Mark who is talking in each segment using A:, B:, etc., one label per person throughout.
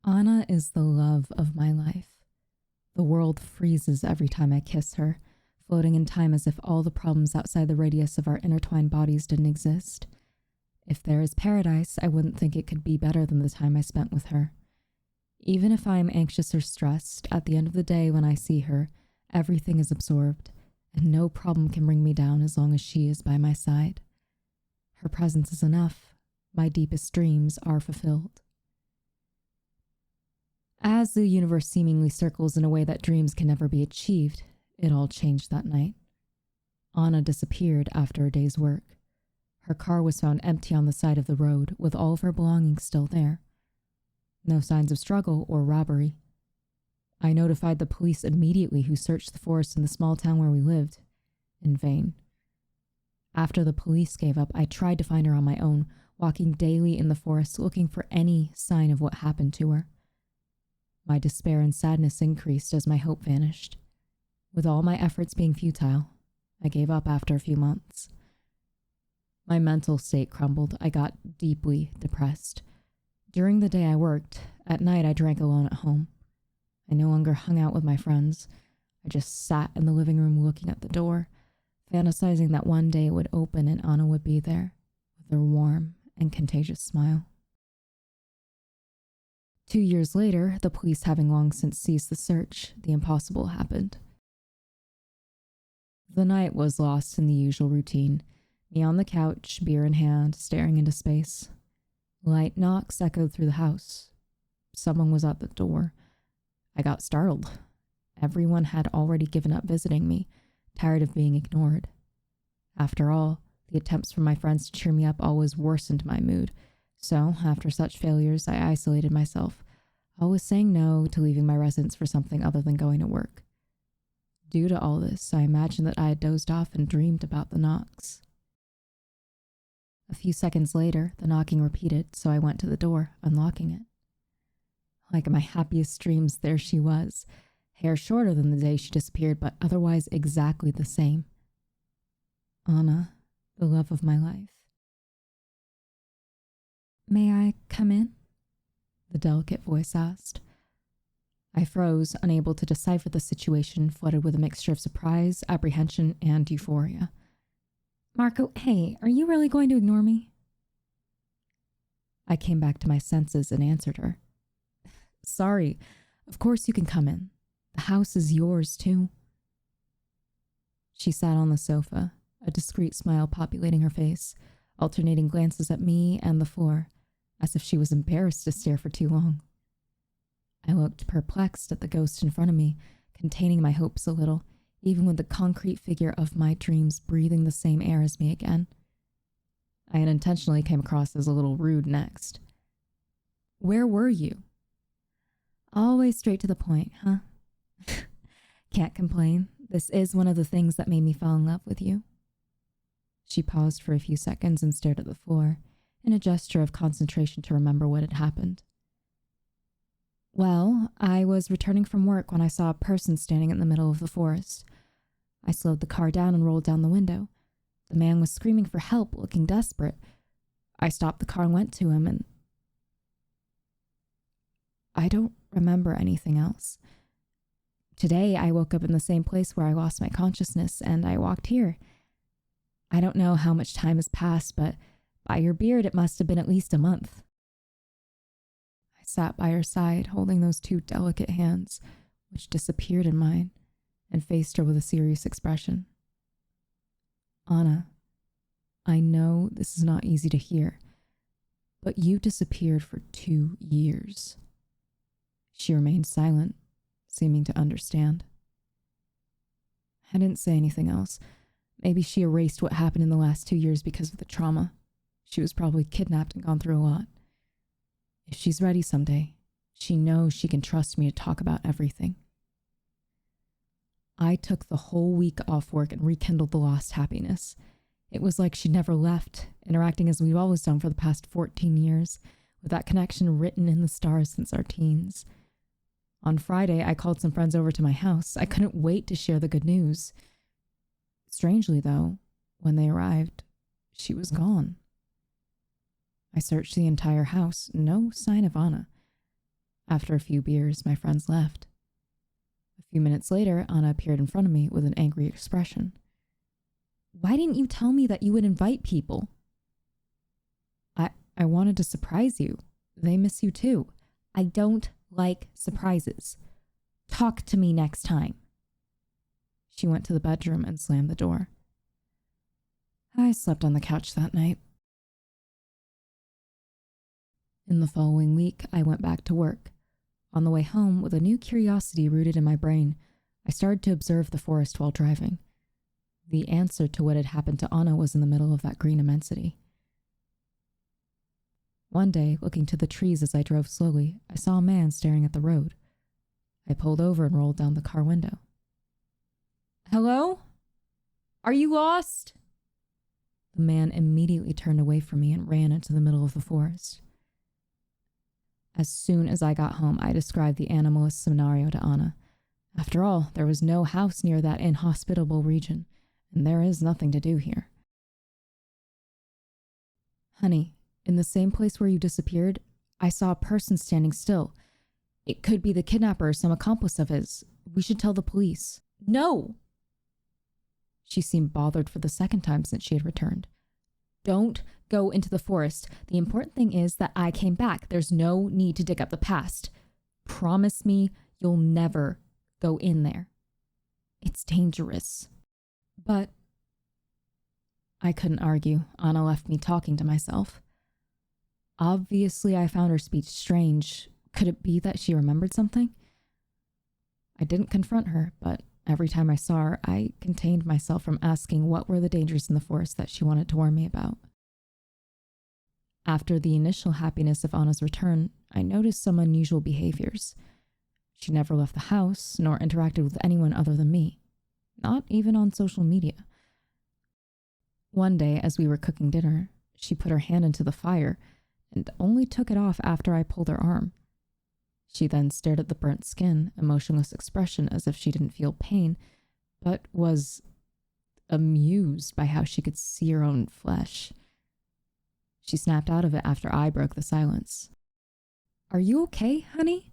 A: Anna is the love of my life. The world freezes every time I kiss her, floating in time as if all the problems outside the radius of our intertwined bodies didn't exist. If there is paradise, I wouldn't think it could be better than the time I spent with her. Even if I am anxious or stressed, at the end of the day when I see her, everything is absorbed, and no problem can bring me down as long as she is by my side. Her presence is enough. My deepest dreams are fulfilled. As the universe seemingly circles in a way that dreams can never be achieved, it all changed that night. Anna disappeared after a day's work. Her car was found empty on the side of the road, with all of her belongings still there. No signs of struggle or robbery. I notified the police immediately, who searched the forest in the small town where we lived. In vain. After the police gave up, I tried to find her on my own, walking daily in the forest looking for any sign of what happened to her. My despair and sadness increased as my hope vanished. With all my efforts being futile, I gave up after a few months. My mental state crumbled. I got deeply depressed. During the day I worked. At night I drank alone at home. I no longer hung out with my friends. I just sat in the living room looking at the door, fantasizing that one day it would open and Anna would be there, with her warm and contagious smile. 2 years later, the police having long since ceased the search, the impossible happened. The night was lost in the usual routine, me on the couch, beer in hand, staring into space. Light knocks echoed through the house. Someone was at the door. I got startled. Everyone had already given up visiting me, tired of being ignored. After all, the attempts from my friends to cheer me up always worsened my mood, so after such failures, I isolated myself, always saying no to leaving my residence for something other than going to work. Due to all this, I imagined that I had dozed off and dreamed about the knocks. A few seconds later, the knocking repeated, so I went to the door, unlocking it. Like my happiest dreams, there she was, hair shorter than the day she disappeared, but otherwise exactly the same. Anna, the love of my life. "May I come in?" the delicate voice asked. I froze, unable to decipher the situation, flooded with a mixture of surprise, apprehension, and euphoria. "Marco, hey, are you really going to ignore me?" I came back to my senses and answered her. "Sorry, of course you can come in. The house is yours, too." She sat on the sofa, a discreet smile populating her face, alternating glances at me and the floor, as if she was embarrassed to stare for too long. I looked perplexed at the ghost in front of me, containing my hopes a little, even with the concrete figure of my dreams breathing the same air as me again. I unintentionally came across as a little rude next. "Where were you?" "Always straight to the point, huh?" "Can't complain. This is one of the things that made me fall in love with you." She paused for a few seconds and stared at the floor, in a gesture of concentration to remember what had happened. "Well, I was returning from work when I saw a person standing in the middle of the forest. I slowed the car down and rolled down the window. The man was screaming for help, looking desperate. I stopped the car and went to him, and I don't remember anything else. Today, I woke up in the same place where I lost my consciousness, and I walked here. I don't know how much time has passed, but by your beard, it must have been at least a month." I sat by her side, holding those two delicate hands, which disappeared in mine, and faced her with a serious expression. "Anna, I know this is not easy to hear, but you disappeared for 2 years. She remained silent, seeming to understand. I didn't say anything else. Maybe she erased what happened in the last 2 years because of the trauma. She was probably kidnapped and gone through a lot. If she's ready someday, she knows she can trust me to talk about everything. I took the whole week off work and rekindled the lost happiness. It was like she'd never left, interacting as we've always done for the past 14 years, with that connection written in the stars since our teens. On Friday, I called some friends over to my house. I couldn't wait to share the good news. Strangely, though, when they arrived, she was gone. I searched the entire house, no sign of Anna. After a few beers, my friends left. A few minutes later, Anna appeared in front of me with an angry expression. Why didn't you tell me that you would invite people? I wanted to surprise you. They miss you too. I don't like surprises. Talk to me next time. She went to the bedroom and slammed the door. I slept on the couch that night. In the following week, I went back to work. On the way home, with a new curiosity rooted in my brain, I started to observe the forest while driving. The answer to what had happened to Anna was in the middle of that green immensity. One day, looking to the trees as I drove slowly, I saw a man staring at the road. I pulled over and rolled down the car window. Hello? Are you lost? The man immediately turned away from me and ran into the middle of the forest. As soon as I got home, I described the animalist scenario to Anna. After all, there was no house near that inhospitable region, and there is nothing to do here. Honey, in the same place where you disappeared, I saw a person standing still. It could be the kidnapper or some accomplice of his. We should tell the police. No! She seemed bothered for the second time since she had returned. Don't go into the forest. The important thing is that I came back. There's no need to dig up the past. Promise me you'll never go in there. It's dangerous. But I couldn't argue. Anna left me talking to myself. Obviously, I found her speech strange. Could it be that she remembered something? I didn't confront her, but every time I saw her, I contained myself from asking what were the dangers in the forest that she wanted to warn me about. After the initial happiness of Anna's return, I noticed some unusual behaviors. She never left the house, nor interacted with anyone other than me, not even on social media. One day, as we were cooking dinner, she put her hand into the fire and only took it off after I pulled her arm. She then stared at the burnt skin, a motionless expression as if she didn't feel pain, but was amused by how she could see her own flesh. She snapped out of it after I broke the silence. Are you okay, honey?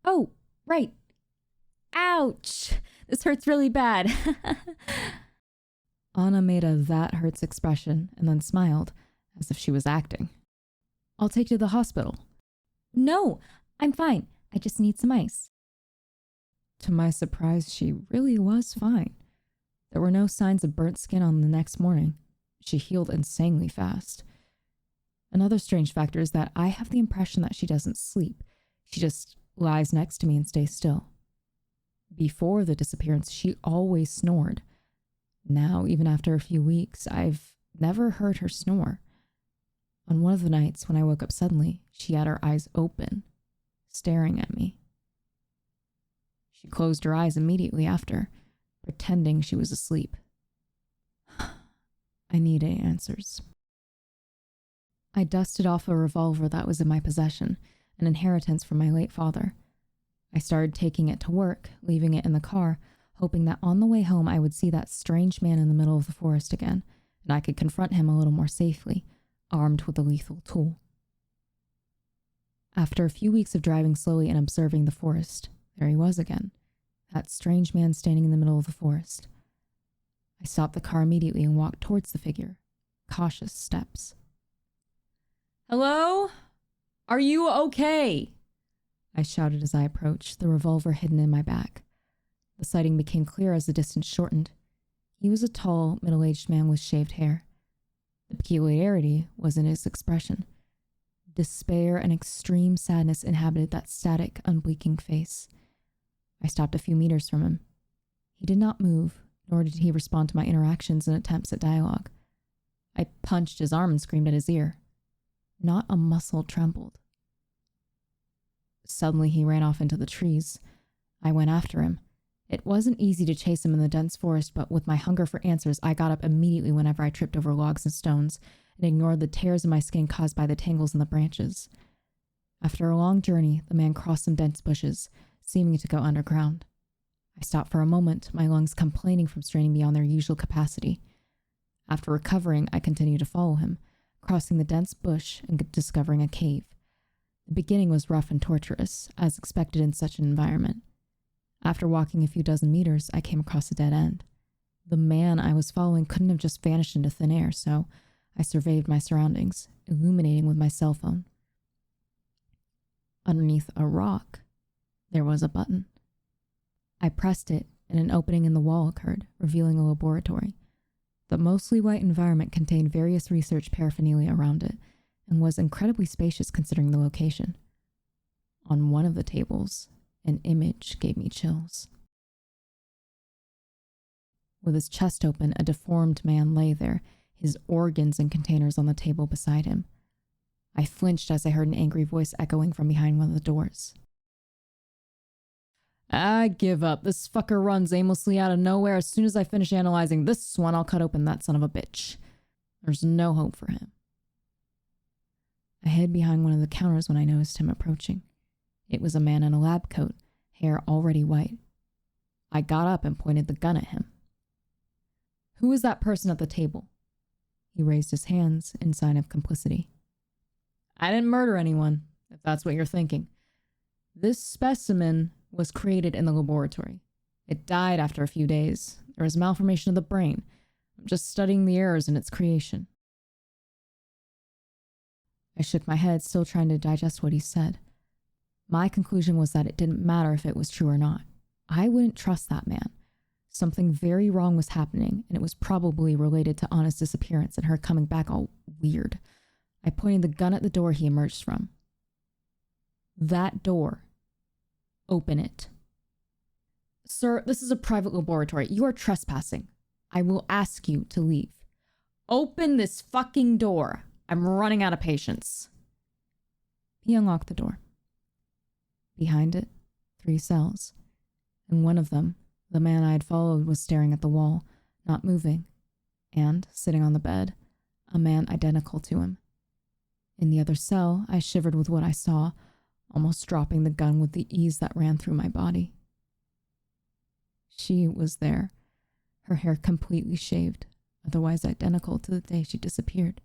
A: Oh, right. Ouch! This hurts really bad. Anna made a that hurts expression and then smiled, as if she was acting. I'll take you to the hospital. No, I'm fine. I just need some ice. To my surprise, she really was fine. There were no signs of burnt skin on the next morning. She healed insanely fast. Another strange factor is that I have the impression that she doesn't sleep. She just lies next to me and stays still. Before the disappearance, she always snored. Now, even after a few weeks, I've never heard her snore. On one of the nights when I woke up suddenly, she had her eyes open, staring at me. She closed her eyes immediately after, pretending she was asleep. I needed answers. I dusted off a revolver that was in my possession, an inheritance from my late father. I started taking it to work, leaving it in the car, hoping that on the way home I would see that strange man in the middle of the forest again, and I could confront him a little more safely, armed with a lethal tool. After a few weeks of driving slowly and observing the forest, there he was again, that strange man standing in the middle of the forest. I stopped the car immediately and walked towards the figure, cautious steps. Hello? Are you okay? I shouted as I approached, the revolver hidden in my back. The sighting became clear as the distance shortened. He was a tall, middle-aged man with shaved hair. The peculiarity was in his expression. Despair and extreme sadness inhabited that static, unblinking face. I stopped a few meters from him. He did not move, nor did he respond to my interactions and attempts at dialogue. I punched his arm and screamed at his ear. Not a muscle trembled. Suddenly he ran off into the trees. I went after him. It wasn't easy to chase him in the dense forest, but with my hunger for answers, I got up immediately whenever I tripped over logs and stones and ignored the tears in my skin caused by the tangles in the branches. After a long journey, the man crossed some dense bushes, seeming to go underground. I stopped for a moment, my lungs complaining from straining beyond their usual capacity. After recovering, I continued to follow him, crossing the dense bush and discovering a cave. The beginning was rough and torturous, as expected in such an environment. After walking a few dozen meters, I came across a dead end. The man I was following couldn't have just vanished into thin air, so I surveyed my surroundings, illuminating with my cell phone. Underneath a rock, there was a button. I pressed it, and an opening in the wall occurred, revealing a laboratory. The mostly white environment contained various research paraphernalia around it, and was incredibly spacious considering the location. On one of the tables, an image gave me chills. With his chest open, a deformed man lay there, his organs in containers on the table beside him. I flinched as I heard an angry voice echoing from behind one of the doors. I give up. This fucker runs aimlessly out of nowhere. As soon as I finish analyzing this one, I'll cut open that son of a bitch. There's no hope for him. I hid behind one of the counters when I noticed him approaching. It was a man in a lab coat, hair already white. I got up and pointed the gun at him. Who is that person at the table? He raised his hands in sign of complicity. I didn't murder anyone, if that's what you're thinking. This specimen was created in the laboratory. It died after a few days. There was malformation of the brain. I'm just studying the errors in its creation. I shook my head, still trying to digest what he said. My conclusion was that it didn't matter if it was true or not. I wouldn't trust that man. Something very wrong was happening, and it was probably related to Anna's disappearance and her coming back all weird. I pointed the gun at the door he emerged from. That door. Open it. Sir, this is a private laboratory. You are trespassing. I will ask you to leave. Open this fucking door. I'm running out of patience. He unlocked the door. Behind it, 3 cells. In one of them, the man I had followed was staring at the wall, not moving, and, sitting on the bed, a man identical to him. In the other cell, I shivered with what I saw, almost dropping the gun with the ease that ran through my body. She was there, her hair completely shaved, otherwise identical to the day she disappeared.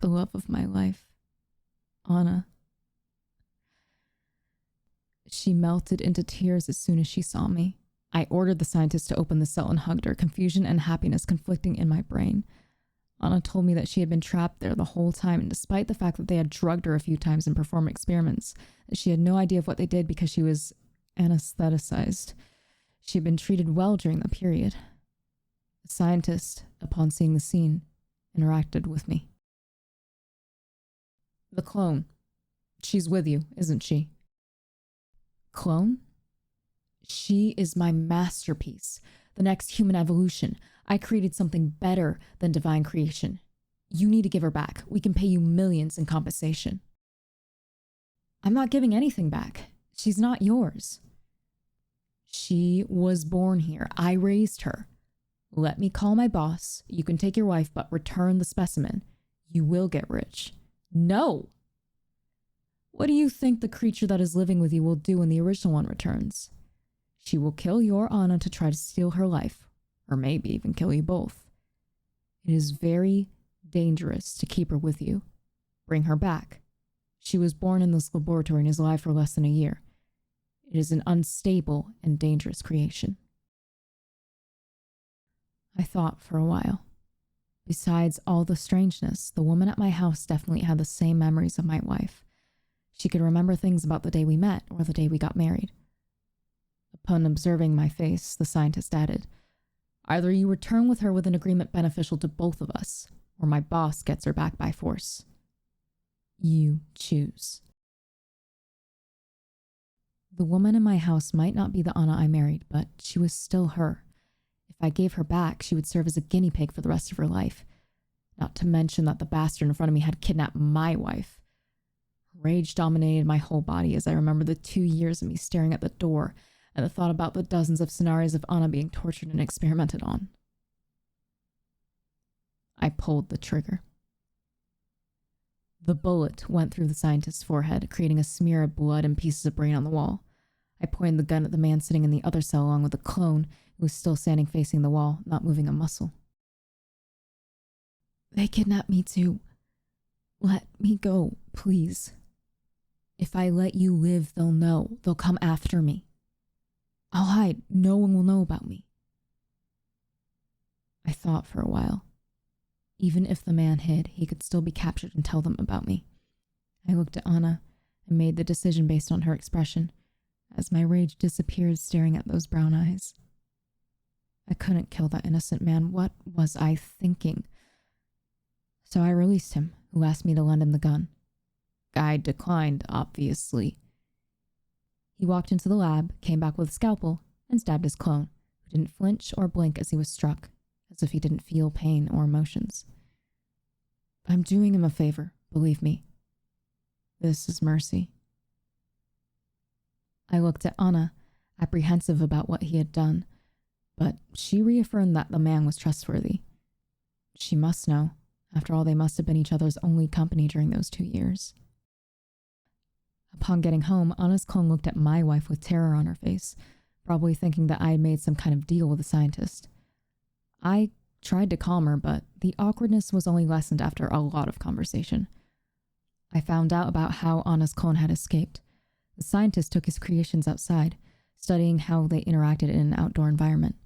A: The love of my life, Anna. She melted into tears as soon as she saw me. I ordered the scientist to open the cell and hugged her, confusion and happiness conflicting in my brain. Anna told me that she had been trapped there the whole time, and despite the fact that they had drugged her a few times and performed experiments, she had no idea of what they did because she was anesthetized. She had been treated well during the period. The scientist, upon seeing the scene, interacted with me. The clone. She's with you, isn't she? Clone? She is my masterpiece, the next human evolution. I created something better than divine creation. You need to give her back. We can pay you millions in compensation. I'm not giving anything back. She's not yours. She was born here. I raised her. Let me call my boss. You can take your wife, but return the specimen. You will get rich. No! What do you think the creature that is living with you will do when the original one returns? She will kill your Anna to try to steal her life, or maybe even kill you both. It is very dangerous to keep her with you. Bring her back. She was born in this laboratory and is alive for less than a year. It is an unstable and dangerous creation. I thought for a while. Besides all the strangeness, the woman at my house definitely had the same memories of my wife. She could remember things about the day we met or the day we got married. Upon observing my face, the scientist added, either you return with her with an agreement beneficial to both of us, or my boss gets her back by force. You choose. The woman in my house might not be the Anna I married, but she was still her. If I gave her back, she would serve as a guinea pig for the rest of her life. Not to mention that the bastard in front of me had kidnapped my wife. Rage dominated my whole body as I remembered the 2 years of me staring at the door and the thought about the dozens of scenarios of Anna being tortured and experimented on. I pulled the trigger. The bullet went through the scientist's forehead, creating a smear of blood and pieces of brain on the wall. I pointed the gun at the man sitting in the other cell along with the clone, who was still standing facing the wall, not moving a muscle. They kidnapped me too. Let me go, please. If I let you live, they'll know. They'll come after me. I'll hide. No one will know about me. I thought for a while. Even if the man hid, he could still be captured and tell them about me. I looked at Anna and made the decision based on her expression, as my rage disappeared staring at those brown eyes. I couldn't kill that innocent man. What was I thinking? So I released him, who asked me to lend him the gun. I declined, obviously. He walked into the lab, came back with a scalpel, and stabbed his clone, who didn't flinch or blink as he was struck, as if he didn't feel pain or emotions. I'm doing him a favor, believe me. This is mercy. I looked at Anna, apprehensive about what he had done, but she reaffirmed that the man was trustworthy. She must know. After all, they must have been each other's only company during those 2 years. Upon getting home, Anna's clone looked at my wife with terror on her face, probably thinking that I had made some kind of deal with the scientist. I tried to calm her, but the awkwardness was only lessened after a lot of conversation. I found out about how Anna's clone had escaped. The scientist took his creations outside, studying how they interacted in an outdoor environment.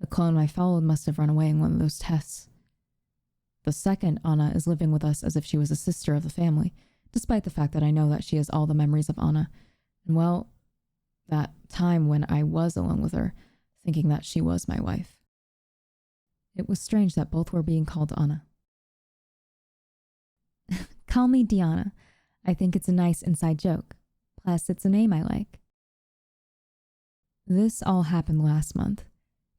A: The clone I followed must have run away in one of those tests. The second, Anna, is living with us as if she was a sister of the family, despite the fact that I know that she has all the memories of Anna. And well, that time when I was alone with her, thinking that she was my wife. It was strange that both were being called Anna. Call me Diana. I think it's a nice inside joke. Plus, it's a name I like. This all happened last month.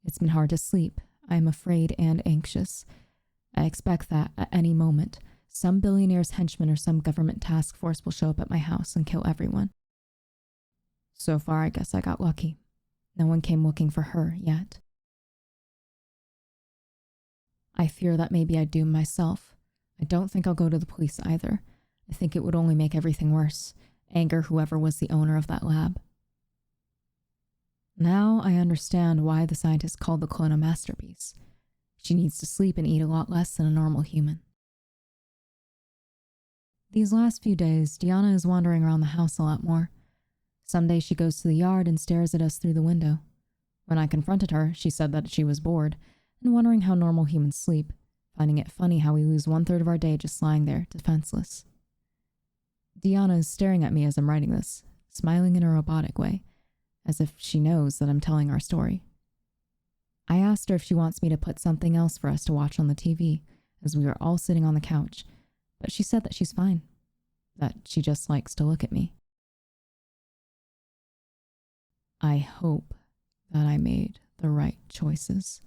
A: It's been hard to sleep. I'm afraid and anxious. I expect that at any moment, some billionaire's henchman or some government task force will show up at my house and kill everyone. So far, I guess I got lucky. No one came looking for her yet. I fear that maybe I doomed myself. I don't think I'll go to the police either. I think it would only make everything worse. Anger whoever was the owner of that lab. Now I understand why the scientist called the clone a masterpiece. She needs to sleep and eat a lot less than a normal human. These last few days, Diana is wandering around the house a lot more. Some days she goes to the yard and stares at us through the window. When I confronted her, she said that she was bored and wondering how normal humans sleep, finding it funny how we lose 1/3 of our day just lying there, defenseless. Diana is staring at me as I'm writing this, smiling in a robotic way, as if she knows that I'm telling our story. I asked her if she wants me to put something else for us to watch on the TV, as we are all sitting on the couch, but she said that she's fine, that she just likes to look at me. I hope that I made the right choices.